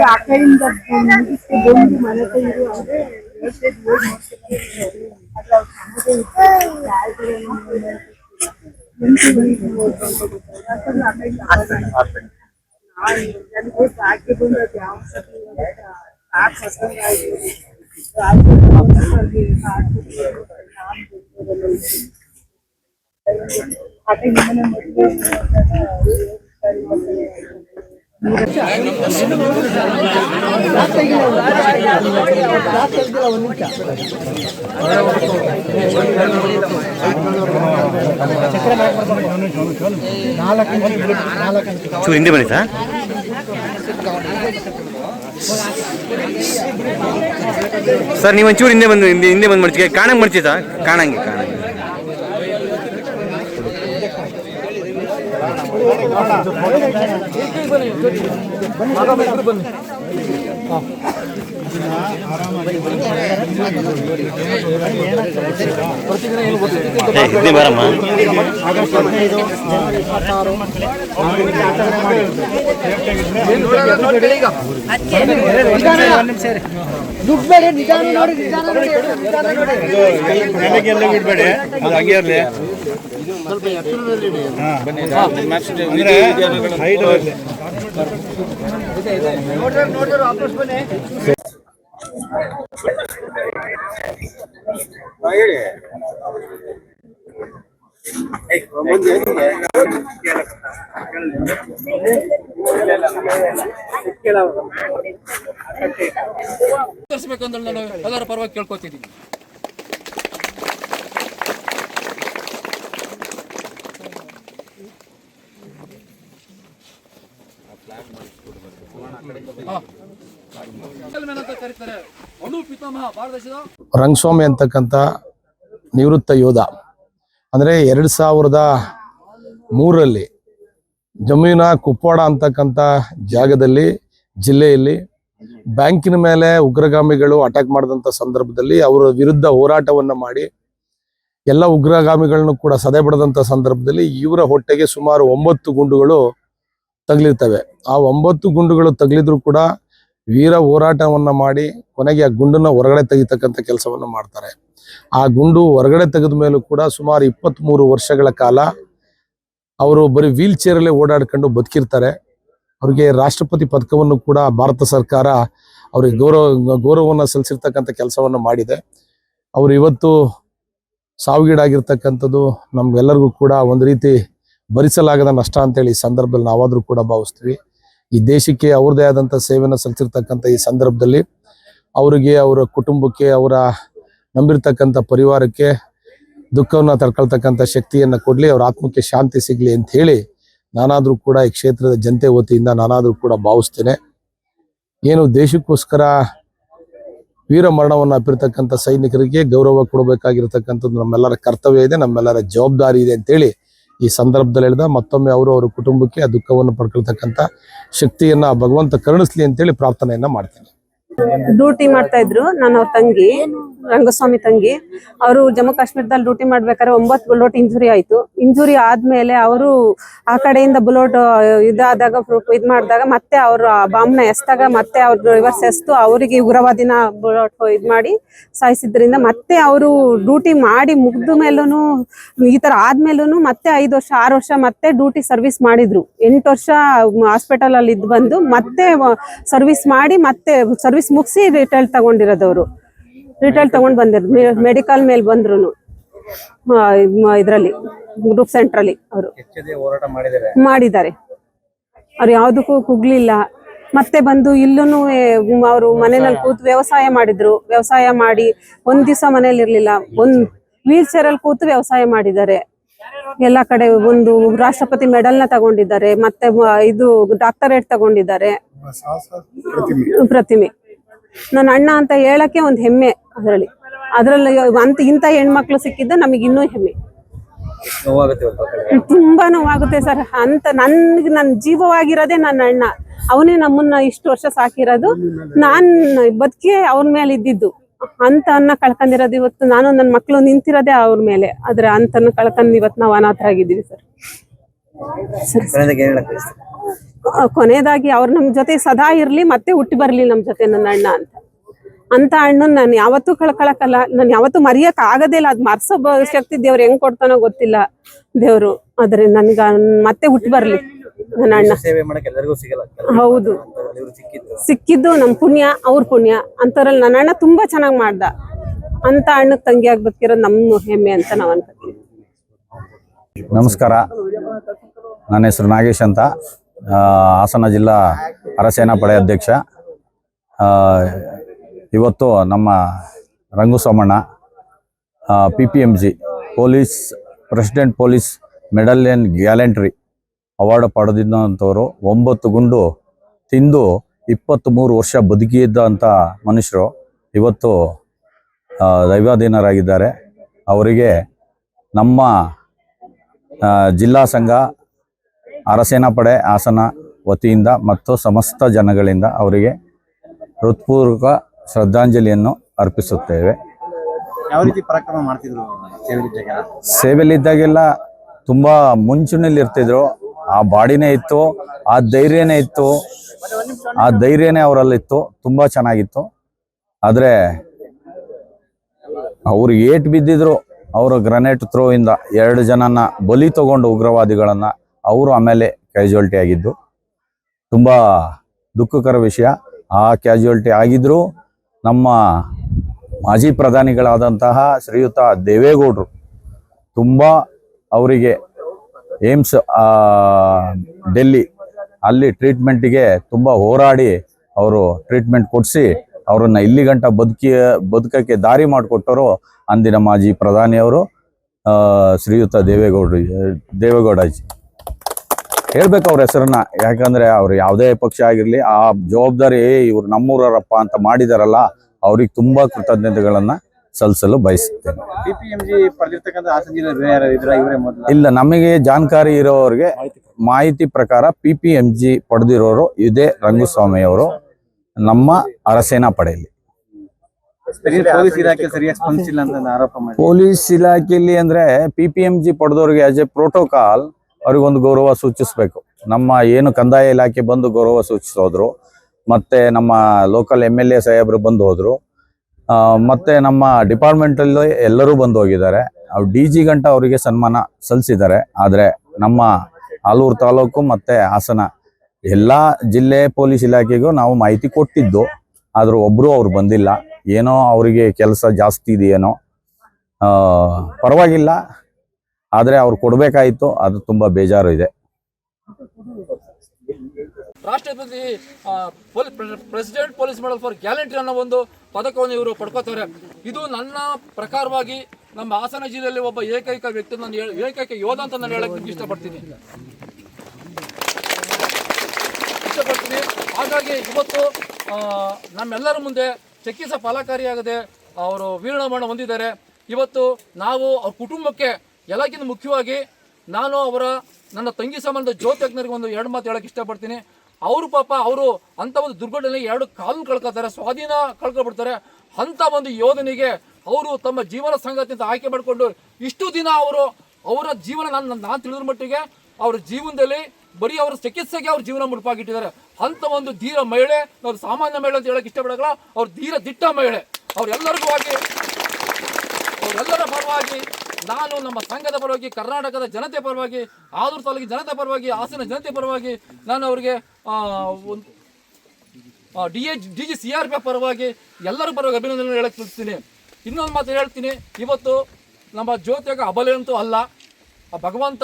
ಆ ಕೈಯಿಂದ ಬಂದು ಮನೆ ಇರು ಅಂದ್ರೆ ಸಾಕಿ ಬಂದ ಯಾವ ಹಿಂದೆ ಬನ್ನಿ ಸರ್ ನೀವು ಒಂಚೂರು ಹಿಂದೆ ಬಂದು ಮಾಡ್ತೀವಿ ಕಾಣಂಗೆ ಮಾಡ್ತೀವಿ ಸರ್ ಕಾಣಂಗೆ ಬರಮ್ಮ ದುಡ್ಬೇಡಿ ನಿಧಾನ ನೋಡಿ ಬಿಡ್ಬೇಡಿ ಅದು ಹಂಗೆ ಇರಲಿ ತೋರಿಸ್ಬೇಕಂದ್ರೆ ನಾನು ಎಲ್ಲರ ಪರವಾಗಿ ಕೇಳ್ಕೊತಿದ್ದೀನಿ. ರಂಗಸ್ವಾಮಿ ಅಂತಕ್ಕಂಥ ನಿವೃತ್ತ ಯೋಧ ಅಂದರೆ 2003 ಜಮೀನ ಕುಪ್ಪವಾಡ ಅಂತಕ್ಕಂಥ ಜಾಗದಲ್ಲಿ ಜಿಲ್ಲೆಯಲ್ಲಿ ಬ್ಯಾಂಕಿನ ಮೇಲೆ ಉಗ್ರಗಾಮಿಗಳು ಅಟ್ಯಾಕ್ ಮಾಡಿದಂಥ ಸಂದರ್ಭದಲ್ಲಿ ಅವರ ವಿರುದ್ಧ ಹೋರಾಟವನ್ನು ಮಾಡಿ ಎಲ್ಲ ಉಗ್ರಗಾಮಿಗಳನ್ನು ಕೂಡ ಸದೆ ಬಡದಂಥ ಸಂದರ್ಭದಲ್ಲಿ ಇವರ ಹೊಟ್ಟೆಗೆ ಸುಮಾರು 9 ಗುಂಡುಗಳು ತಗಲಿರ್ತವೆ. ಆ 9 ಗುಂಡುಗಳು ತಗಲಿದ್ರು ಕೂಡ ವೀರ ಹೋರಾಟವನ್ನು ಮಾಡಿ ಕೊನೆಗೆ ಆ ಗುಂಡನ್ನು ಹೊರಗಡೆ ತೆಗಿತಕ್ಕಂಥ ಕೆಲಸವನ್ನು ಮಾಡ್ತಾರೆ. ಆ ಗುಂಡು ಹೊರಗಡೆ ತೆಗೆದ ಮೇಲೂ ಕೂಡ ಸುಮಾರು 23 ವರ್ಷಗಳ ಕಾಲ ಅವರು ಬರೀ ವೀಲ್ ಚೇರಲ್ಲೇ ಓಡಾಡ್ಕೊಂಡು ಬದುಕಿರ್ತಾರೆ. ಅವ್ರಿಗೆ ರಾಷ್ಟ್ರಪತಿ ಪದಕವನ್ನು ಕೂಡ ಭಾರತ ಸರ್ಕಾರ ಅವ್ರಿಗೆ ಗೌರವವನ್ನು ಸಲ್ಲಿಸಿರ್ತಕ್ಕಂಥ ಕೆಲಸವನ್ನು ಮಾಡಿದೆ. ಅವರು ಇವತ್ತು ಸಾವಿಗೀಡಾಗಿರ್ತಕ್ಕಂಥದ್ದು ನಮ್ಗೆಲ್ಲರಿಗೂ ಕೂಡ ಒಂದು ರೀತಿ ಭರಿಸಲಾಗದ ನಷ್ಟ ಅಂತೇಳಿ ಈ ಸಂದರ್ಭದಲ್ಲಿ ನಾವಾದರೂ ಕೂಡ ಭಾವಿಸ್ತೀವಿ. ಈ ದೇಶಕ್ಕೆ ಅವ್ರದ್ದೇ ಆದಂಥ ಸೇವೆಯನ್ನು ಸಲ್ಲಿಸಿರ್ತಕ್ಕಂಥ ಈ ಸಂದರ್ಭದಲ್ಲಿ ಅವರಿಗೆ, ಅವರ ಕುಟುಂಬಕ್ಕೆ, ಅವರ ನಂಬಿರ್ತಕ್ಕಂಥ ಪರಿವಾರಕ್ಕೆ ದುಃಖವನ್ನು ತಡ್ಕೊಳ್ತಕ್ಕಂಥ ಶಕ್ತಿಯನ್ನು ಕೊಡಲಿ, ಅವ್ರ ಆತ್ಮಕ್ಕೆ ಶಾಂತಿ ಸಿಗಲಿ ಅಂತ ಹೇಳಿ ನಾನಾದರೂ ಕೂಡ ಈ ಕ್ಷೇತ್ರದ ಜನತೆ ವತಿಯಿಂದ ನಾನಾದರೂ ಕೂಡ ಭಾವಿಸ್ತೇನೆ. ಏನು ದೇಶಕ್ಕೋಸ್ಕರ ವೀರ ಮರಣವನ್ನು ಅಪ್ಪಿರ್ತಕ್ಕಂಥ ಸೈನಿಕರಿಗೆ ಗೌರವ ಕೊಡಬೇಕಾಗಿರ್ತಕ್ಕಂಥದ್ದು ನಮ್ಮೆಲ್ಲರ ಕರ್ತವ್ಯ ಇದೆ, ನಮ್ಮೆಲ್ಲರ ಜವಾಬ್ದಾರಿ ಇದೆ ಅಂತೇಳಿ ಈ ಸಂದರ್ಭದಲ್ಲಿ ಹೇಳಿದ ಮತ್ತೊಮ್ಮೆ ಅವರ ಕುಟುಂಬಕ್ಕೆ ಆ ದುಃಖವನ್ನು ಪಡ್ಕೊಳ್ತಕ್ಕಂಥ ಶಕ್ತಿಯನ್ನ ಭಗವಂತ ಕರುಣಿಸ್ಲಿ ಅಂತೇಳಿ ಪ್ರಾರ್ಥನೆಯನ್ನ ಮಾಡ್ತೇನೆ. ಡ್ಯೂಟಿ ಮಾಡ್ತಾ ಇದ್ರು, ನಾನು ಅವ್ರ ತಂಗಿ, ರಂಗಸ್ವಾಮಿ ತಂಗಿ. ಅವರು ಜಮ್ಮು ಕಾಶ್ಮೀರದಲ್ಲಿ ಡ್ಯೂಟಿ ಮಾಡ್ಬೇಕಾದ್ರೆ 9 ಬುಲೆಟ್ ಇಂಜುರಿ ಆಯ್ತು. ಇಂಜುರಿ ಆದ್ಮೇಲೆ ಅವರು ಆ ಕಡೆಯಿಂದ ಬುಲೆಟ್ ಇದಾದಾಗ ಮಾಡಿದಾಗ ಮತ್ತೆ ಅವರು ಬಾಂಬ್ನ ಎಸ್ದಾಗ ಮತ್ತೆ ಅವ್ರು ರಿವರ್ಸ್ ಎಸ್ತು ಅವರಿಗೆ ಉಗ್ರವಾದಿನ ಬುಲೆಟ್ ಮಾಡಿ ಸಾಯಿಸಿದ್ರಿಂದ ಮತ್ತೆ ಅವರು ಡ್ಯೂಟಿ ಮಾಡಿ ಮುಗ್ದ ಮೇಲೂ ಈ ತರ ಆದ್ಮೇಲೂ ಮತ್ತೆ 5 ವರ್ಷ 6 ವರ್ಷ ಮತ್ತೆ ಡ್ಯೂಟಿ ಸರ್ವಿಸ್ ಮಾಡಿದ್ರು. 8 ವರ್ಷ ಹಾಸ್ಪಿಟಲ್ ಅಲ್ಲಿ ಇದ್ದು ಬಂದು ಮತ್ತೆ ಸರ್ವಿಸ್ ಮಾಡಿ ಮತ್ತೆ ಸರ್ವಿಸ್ ಮುಗಿಸಿ ರಿಟೈಲ್ ತಗೊಂಡಿರೋದವ್ರು. ರಿಟೈಲ್ ತಗೊಂಡ್ ಬಂದಿರೋದು ಮೆಡಿಕಲ್ ಮೇಲೆ ಬಂದ್ರು ಇದ್ರಲ್ಲಿ ಗ್ರೂಪ್ ಸೆಂಟರ್ ಅಲ್ಲಿ ಅವರು ಮಾಡಿದ್ದಾರೆ. ಅವ್ರು ಯಾವ್ದಕ್ಕೂ ಕುಗ್ಲಿಲ್ಲ. ಮತ್ತೆ ಬಂದು ಇಲ್ಲೂ ಅವರು ಮನೆಯಲ್ಲಿ ಕೂತು ವ್ಯವಸಾಯ ಮಾಡಿದ್ರು. ವ್ಯವಸಾಯ ಮಾಡಿ ಒಂದ್ ದಿವಸ ಮನೇಲಿ ಇರ್ಲಿಲ್ಲ, ಒಂದ್ ವೀಲ್ ಚೇರ್ ಅಲ್ಲಿ ಕೂತು ವ್ಯವಸಾಯ ಮಾಡಿದ್ದಾರೆ. ಎಲ್ಲಾ ಕಡೆ ಒಂದು ರಾಷ್ಟ್ರಪತಿ ಮೆಡಲ್ನ ತಗೊಂಡಿದ್ದಾರೆ, ಮತ್ತೆ ಇದು ಡಾಕ್ಟರೇಟ್ ತಗೊಂಡಿದ್ದಾರೆ. ಪ್ರತಿಮೆ ನನ್ನ ಅಣ್ಣ ಅಂತ ಹೇಳಕ್ಕೆ ಒಂದು ಹೆಮ್ಮೆ. ಅದ್ರಲ್ಲಿ ಇಂಥ ಹೆಣ್ಮಕ್ಳು ಸಿಕ್ಕಿದ್ದ ನಮಗೆ ಇನ್ನೂ ಹೆಮ್ಮೆ. ತುಂಬಾ ನೋವಾಗುತ್ತೆ ಸರ್. ಅಂತ ನನ್ನ ಜೀವವಾಗಿರೋದೇ ನನ್ನ ಅಣ್ಣ. ಅವನೇ ನಮ್ಮನ್ನ ಇಷ್ಟು ವರ್ಷ ಸಾಕಿರೋದು. ನಾನ್ ಬದುಕಿ ಅವ್ರ ಮೇಲೆ ಇದ್ದಿದ್ದು. ಅಂತ ಅನ್ನ ಕಳ್ಕೊಂಡಿರೋದು ಇವತ್ತು. ನಾನು ನನ್ನ ಮಕ್ಕಳು ನಿಂತಿರೋದೇ ಅವ್ರ ಮೇಲೆ. ಆದ್ರೆ ಅಂತನ್ನ ಕಳ್ಕೊಂಡು ಇವತ್ತು ನಾವು ಅನಾಥರಾಗಿದ್ದೀವಿ ಸರ್. ಕೊನೆಯದಾಗಿ ಅವ್ರು ನಮ್ಮ ಜೊತೆ ಸದಾ ಇರ್ಲಿ, ಮತ್ತೆ ಹುಟ್ಟಿ ಬರ್ಲಿ ನಮ್ಮ ಜೊತೆ ನನ್ನ ಅಣ್ಣ ಅಂತ ಅಣ್ಣನ್ ನಾನು ಯಾವತ್ತೂ ಕಳ್ಕೊಳಕಲ್ಲ, ನಾನು ಯಾವತ್ತೂ ಮರೆಯಕ್ ಆಗದೇ ಇಲ್ಲ. ಅದ್ ಮರ್ಸೋ ಶಕ್ತಿ ದೇವ್ರು ಹೆಂಗ್ ಕೊಡ್ತಾನೋ ಗೊತ್ತಿಲ್ಲ ದೇವ್ರು, ಆದ್ರೆ ನನ್ಗ ಮತ್ತೆ ಹುಟ್ಟಿ ಬರ್ಲಿ ನನ್ನ ಅಣ್ಣ. ಹೌದು, ಸಿಕ್ಕಿದ್ದು ನಮ್ ಪುಣ್ಯ, ಅವ್ರ ಪುಣ್ಯ ಅಂತವ್ರಲ್ಲಿ ನನ್ನ ಅಣ್ಣ ತುಂಬಾ ಚೆನ್ನಾಗ್ ಮಾಡ್ದ. ಅಂತ ಅಣ್ಣಕ್ ತಂಗಿ ಆಗ್ಬೇಕಿರೋದು ನಮ್ಮ ಹೆಮ್ಮೆ ಅಂತ ನಾವ್ ಅನ್ಕೋತೀವಿ. ನಮಸ್ಕಾರ, ನನ್ನ ಹೆಸರು ನಾಗೇಶ್ ಅಂತ, ಹಾಸನ ಜಿಲ್ಲಾ ಅರಸೇನಾ ಪಡೆ ಅಧ್ಯಕ್ಷ. ಇವತ್ತು ನಮ್ಮ Rangu Somanna PPMG president police medal in gallantry award ಪಡೆದಿದ್ದಂಥವ್ರು. 9 ಗುಂಡು ತಿಂದು 23 ವರ್ಷ ಬದುಕಿದ್ದಂಥ ಮನುಷ್ಯರು ಇವತ್ತು ದೈವಾಧೀನರಾಗಿದ್ದಾರೆ. ಅವರಿಗೆ ನಮ್ಮ ಜಿಲ್ಲಾ ಸಂಘ ಅರಸೇನಾ ಪಡೆ ಹಾಸನ ವತಿಯಿಂದ ಮತ್ತು ಸಮಸ್ತ ಜನಗಳಿಂದ ಅವರಿಗೆ ಹೃತ್ಪೂರ್ವಕ ಶ್ರದ್ಧಾಂಜಲಿಯನ್ನು ಅರ್ಪಿಸುತ್ತೇವೆ. ಯಾವ ರೀತಿ ಪರಾಕ್ರಮ ಮಾಡ್ತಿದ್ರು ಸೇವೆಯಲ್ಲಿದ್ದಾಗೆಲ್ಲ ತುಂಬಾ ಮುಂಚೂಣಿಯಲ್ಲಿ ಇರ್ತಿದ್ರು. ಆ ಬಾಡಿನೇ ಇತ್ತು, ಆ ಧೈರ್ಯನೇ ಇತ್ತು, ಆ ಧೈರ್ಯನೇ ಅವರಲ್ಲಿತ್ತು, ತುಂಬಾ ಚೆನ್ನಾಗಿತ್ತು. ಆದ್ರೆ ಅವ್ರು ಏಟ್ ಬಿದ್ದಿದ್ರು, ಅವರು ಗ್ರನೇಟ್ ಥ್ರೋ ಇಂದ 2 ಜನನ ಬಲಿ ತಗೊಂಡು ಉಗ್ರವಾದಿಗಳನ್ನ ಅವರು ಆಮೇಲೆ ಕ್ಯಾಜುಯಾಲಿಟಿ ಆಗಿದ್ದು ತುಂಬಾ ದುಃಖಕರ ವಿಷಯ. ಆ ಕ್ಯಾಜುಯಾಲಿಟಿ ಆಗಿದ್ರು ನಮ್ಮ ಮಾಜಿ ಪ್ರಧಾನಿಗಳಾದಂತಹ ಶ್ರೀಯುತ ದೇವೇಗೌಡರು ತುಂಬಾ ಅವರಿಗೆ ಏಮ್ಸ್ ಡೆಲ್ಲಿ ಅಲ್ಲಿ ಟ್ರೀಟ್ಮೆಂಟ್ಗೆ ತುಂಬಾ ಹೋರಾಡಿ ಅವರು ಟ್ರೀಟ್ಮೆಂಟ್ ಕೊಡಿಸಿ ಅವರನ್ನ ಇಲ್ಲಿ ಗಂಟ ಬದುಕಕ್ಕೆ ದಾರಿ ಮಾಡಿಕೊಟ್ಟರು ಅಂದಿನ ಮಾಜಿ ಪ್ರಧಾನಿಯವರು ಶ್ರೀಯುತ ದೇವೇಗೌಡಜಿ. ಹೇಳ್ಬೇಕು ಅವ್ರ ಹೆಸರನ್ನ, ಯಾಕಂದ್ರೆ ಅವ್ರು ಯಾವುದೇ ಪಕ್ಷ ಆಗಿರ್ಲಿ ಆ ಜವಾಬ್ದಾರಿ ಇವ್ರು ನಮ್ಮೂರಪ್ಪ ಅಂತ ಮಾಡಿದಾರಲ್ಲ, ಅವ್ರಿಗೆ ತುಂಬಾ ಕೃತಜ್ಞತೆಗಳನ್ನ ಸಲ್ಲಿಸಲು ಬಯಸುತ್ತೇನೆ. ಇಲ್ಲ, ನಮಗೆ ಜಾಣಕಾರಿ ಇರೋರಿಗೆ ಮಾಹಿತಿ ಪ್ರಕಾರ PPMG ಪಡೆದಿರೋರು ಇದೇ ರಂಗಸ್ವಾಮಿ ಅವರು ನಮ್ಮ ಅರಸೇನಾ ಪಡೆಯಲ್ಲಿ. ಪೊಲೀಸ್ ಇಲಾಖೆಯಲ್ಲಿ ಅಂದ್ರೆ PPMG ಪಡೆದವ್ರಿಗೆ ಆಸ್ ಎ ಪ್ರೋಟೋಕಾಲ್ ಅವ್ರಿಗೊಂದು ಗೌರವ ಸೂಚಿಸ್ಬೇಕು. ನಮ್ಮ ಏನು ಕಂದಾಯ ಇಲಾಖೆ ಬಂದು ಗೌರವ ಸೂಚಿಸೋದ್ರು, ಮತ್ತೆ ನಮ್ಮ ಲೋಕಲ್ MLA ಸಾಹೇಬರು ಬಂದು ಹೋದ್ರು, ಮತ್ತೆ ನಮ್ಮ ಡಿಪಾರ್ಟ್ಮೆಂಟ್ ಅಲ್ಲಿ ಎಲ್ಲರೂ ಬಂದು ಹೋಗಿದ್ದಾರೆ. DG ಗಂಟ ಅವರಿಗೆ ಸನ್ಮಾನ ಸಲ್ಲಿಸಿದ್ದಾರೆ. ಆದ್ರೆ ನಮ್ಮ ಆಲೂರು ತಾಲೂಕು ಮತ್ತೆ ಹಾಸನ ಎಲ್ಲಾ ಜಿಲ್ಲೆ ಪೊಲೀಸ್ ಇಲಾಖೆಗೂ ನಾವು ಮಾಹಿತಿ ಕೊಟ್ಟಿದ್ದು, ಆದ್ರೂ ಒಬ್ರು ಅವ್ರು ಬಂದಿಲ್ಲ. ಏನೋ ಅವರಿಗೆ ಕೆಲಸ ಜಾಸ್ತಿ ಇದೆಯೇನೋ, ಪರವಾಗಿಲ್ಲ, ಆದ್ರೆ ಅವ್ರು ಕೊಡ್ಬೇಕಾಯ್ತು, ಅದು ತುಂಬಾ ಬೇಜಾರು ಇದೆ. ರಾಷ್ಟ್ರಪತಿ president police medal for gallantry ಅನ್ನೋ ಒಂದು ಪದಕವನ್ನು ಇವರು ಪಡ್ಕೋತಾರೆ. ಇದು ನನ್ನ ಪ್ರಕಾರವಾಗಿ ನಮ್ಮ ಹಾಸನ ಜಿಲ್ಲೆಯಲ್ಲಿ ಒಬ್ಬ ಏಕೈಕ ವ್ಯಕ್ತಿ, ಏಕೈಕ ಯೋಧ ಅಂತ ನಾನು ಹೇಳಕ್ಕೆ ಇಷ್ಟಪಡ್ತೀನಿ. ಹಾಗಾಗಿ ಇವತ್ತು ನಮ್ಮೆಲ್ಲರ ಮುಂದೆ ಚಿಕಿತ್ಸೆ ಫಲಕಾರಿಯಾಗದೆ ಅವರು ವೀರಮರಣ ಹೊಂದಿದ್ದಾರೆ. ಇವತ್ತು ನಾವು ಅವ್ರ ಕುಟುಂಬಕ್ಕೆ ಎಲ್ಲಕ್ಕಿಂತ ಮುಖ್ಯವಾಗಿ ನಾನು ನನ್ನ ತಂಗಿ ಸಂಬಂಧ ಜ್ಯೋತಿಜ್ಞರಿಗೆ ಒಂದು 2 ಮಾತು ಹೇಳಕ್ಕೆ ಇಷ್ಟಪಡ್ತೀನಿ. ಅವರು ಪಾಪ ಅವರು ಅಂಥ ಒಂದು ದುರ್ಘಟನೆ 2 ಕಾಲು ಕಳ್ಕೊತಾರೆ, ಸ್ವಾಧೀನ ಕಳ್ಕೊಬಿಡ್ತಾರೆ. ಅಂಥ ಒಂದು ಯೋಧನಿಗೆ ಅವರು ತಮ್ಮ ಜೀವನ ಸಂಗಾತಿಯಿಂದ ಆಯ್ಕೆ ಮಾಡಿಕೊಂಡು ಇಷ್ಟು ದಿನ ಅವರ ಜೀವನ ನಾನು ತಿಳಿದ್ರ ಮಟ್ಟಿಗೆ ಅವ್ರ ಜೀವನದಲ್ಲಿ ಬರೀ ಅವರ ಚಿಕಿತ್ಸೆಗೆ ಅವ್ರ ಜೀವನ ಮುಡುಪಾಗಿಟ್ಟಿದ್ದಾರೆ. ಅಂಥ ಒಂದು ಧೀರ ಮಹಿಳೆ, ಅವ್ರು ಸಾಮಾನ್ಯ ಮಹಿಳೆ ಅಂತ ಹೇಳಕ್ಕೆ ಇಷ್ಟಪಡಲ್ಲ, ಅವ್ರು ಧೀರ ದಿಟ್ಟ ಮಹಿಳೆ. ಅವರೆಲ್ಲರ ಪರವಾಗಿ ನಾನು ನಮ್ಮ ಸಂಘದ ಪರವಾಗಿ, ಕರ್ನಾಟಕದ ಜನತೆ ಪರವಾಗಿ, ಆಲೂರು ತಾಲೂಕಿನ ಜನತೆ ಪರವಾಗಿ, ಹಾಸನ ಜನತೆ ಪರವಾಗಿ ನಾನು ಅವರಿಗೆ DG CRPF ಪರವಾಗಿ ಎಲ್ಲರ ಪರವಾಗಿ ಅಭಿನಂದನೆ ಹೇಳಕ್ಕೆ ತಿಳಿಸ್ತೀನಿ. ಇನ್ನೊಂದು ಮಾತು ಹೇಳ್ತೀನಿ, ಇವತ್ತು ನಮ್ಮ ಜ್ಯೋತಿಯಾಗ ಅಬಲೆ ಅಂತೂ ಅಲ್ಲ, ಆ ಭಗವಂತ